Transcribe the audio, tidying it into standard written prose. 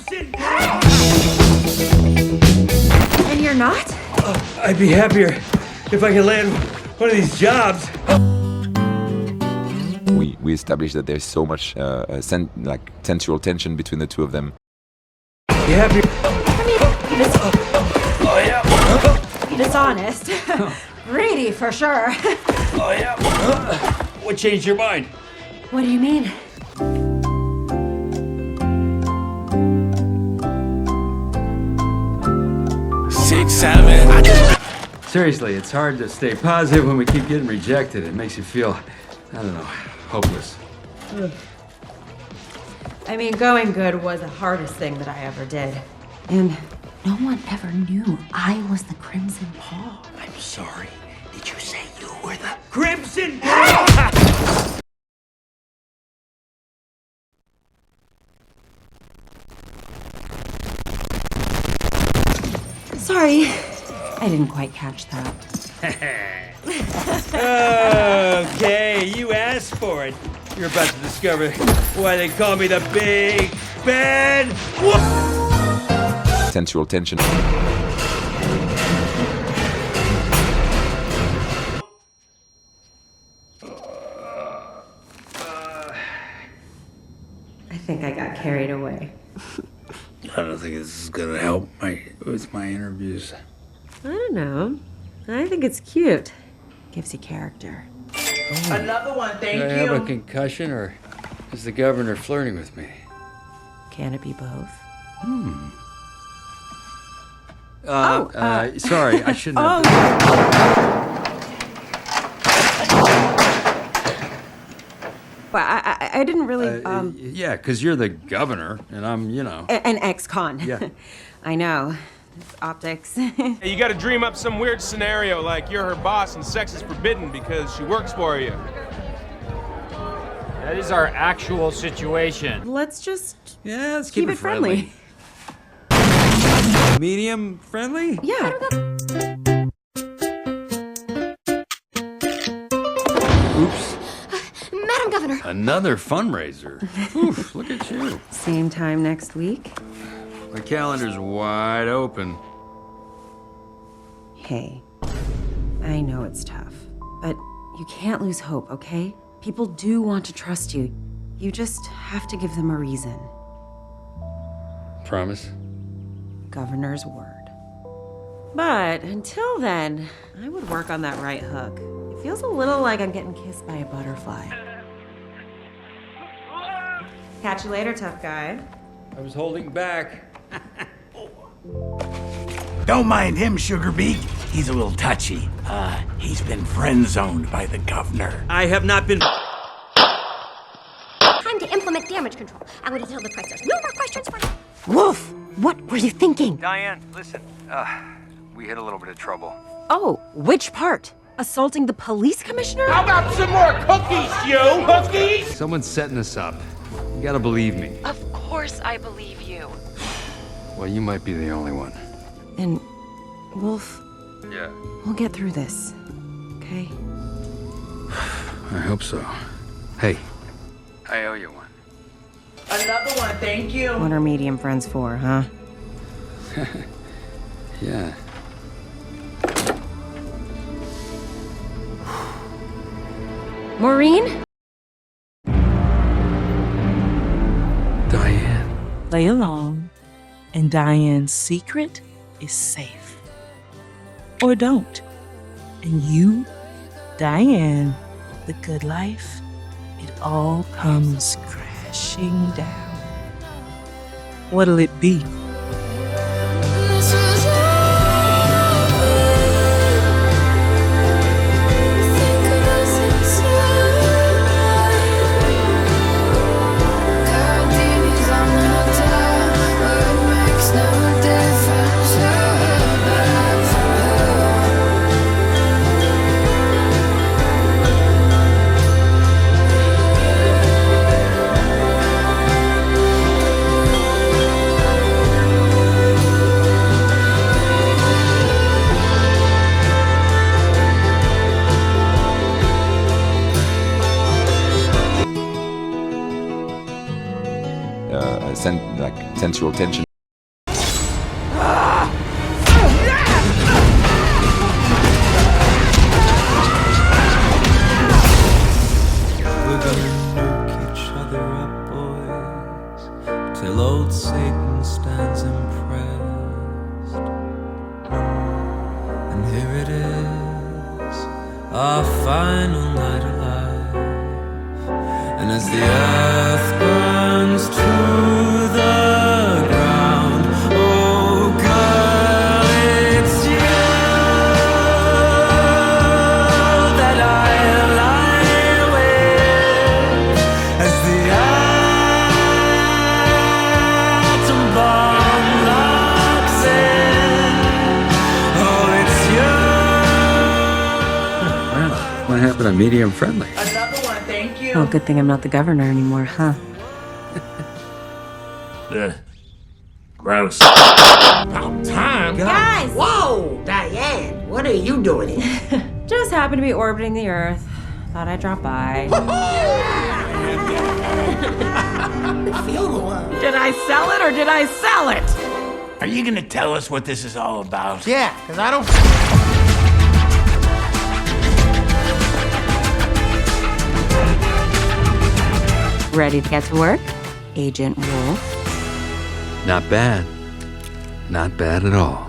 Crimson! And you're not? I'd be happier if I could land one of these jobs. We established that there's so much sensual tension between the two of them. Be happier. Oh, yeah. Dishonest. Greedy, for sure. Oh, yeah. What changed your mind? What do you mean? Seriously, it's hard to stay positive when we keep getting rejected. It makes you feel, I don't know, hopeless. I mean, going good was the hardest thing that I ever did. And no one ever knew I was the Crimson Paw. I'm sorry. Did you say you were the Crimson? Sorry, I didn't quite catch that. Okay, you asked for it. You're about to discover why they call me the Big Bad Wolf. Sensual tension. I think I got carried away. I don't think this is gonna help with my interviews. I don't know. I think it's cute. Gives you character. Another one, thank Do I have a concussion, or is the governor flirting with me? Can it be both? Sorry, I shouldn't have. Well, I didn't really, Yeah, because you're the governor, and I'm, an ex-con. Yeah. I know. It's optics. Hey, you gotta dream up some weird scenario like you're her boss and sex is forbidden because she works for you. That is our actual situation. Let's just Yeah, let's keep it friendly. Medium friendly? Yeah. Oops. Madam Governor. Another fundraiser. Oof, look at you. Same time next week. My calendar's wide open. Hey, I know it's tough, but you can't lose hope, okay? People do want to trust you. You just have to give them a reason. Promise? Governor's word. But until then, I would work on that right hook. It feels a little like I'm getting kissed by a butterfly. Catch you later, tough guy. I was holding back. Don't mind him, Sugarbeak. He's a little touchy. He's been friend-zoned by the governor. I have not been. Time to implement damage control. I want to tell the press there's no more questions for you. Wolf, what were you thinking? Diane, listen. We had a little bit of trouble. Oh, which part? Assaulting the police commissioner? How about some more cookies, you? Cookies? Someone's setting us up. You gotta believe me. Of course I believe you. Well, you might be the only one. And, Wolf, Yeah. we'll get through this, okay? I hope so. Hey, I owe you one. Another one, thank you. What are medium friends for, huh? Yeah. Maureen? Diane. Play along, and Diane's secret is safe. Or don't. And you, Diane, the good life, it all comes crashing down. What'll it be? sensual tension. We're gonna nuke each other up, boys, till old Satan stands impressed. And here it is, our final night alive. And as the earth burns to the ground, oh girl, it's you that I lie with. As the atom bomb locks in, oh, it's you. Well, what happened to medium friendly? Another one, thank you. Well, good thing I'm not the governor anymore, huh? Gross. About time. Guys! Whoa, Diane, what are you doing here? Just happened to be orbiting the Earth. Thought I'd drop by. Feel the love. Did I sell it or did I sell it? Are you gonna tell us what this is all about? Yeah, because I don't... Ready to get to work, Agent Wolf? Not bad. Not bad at all.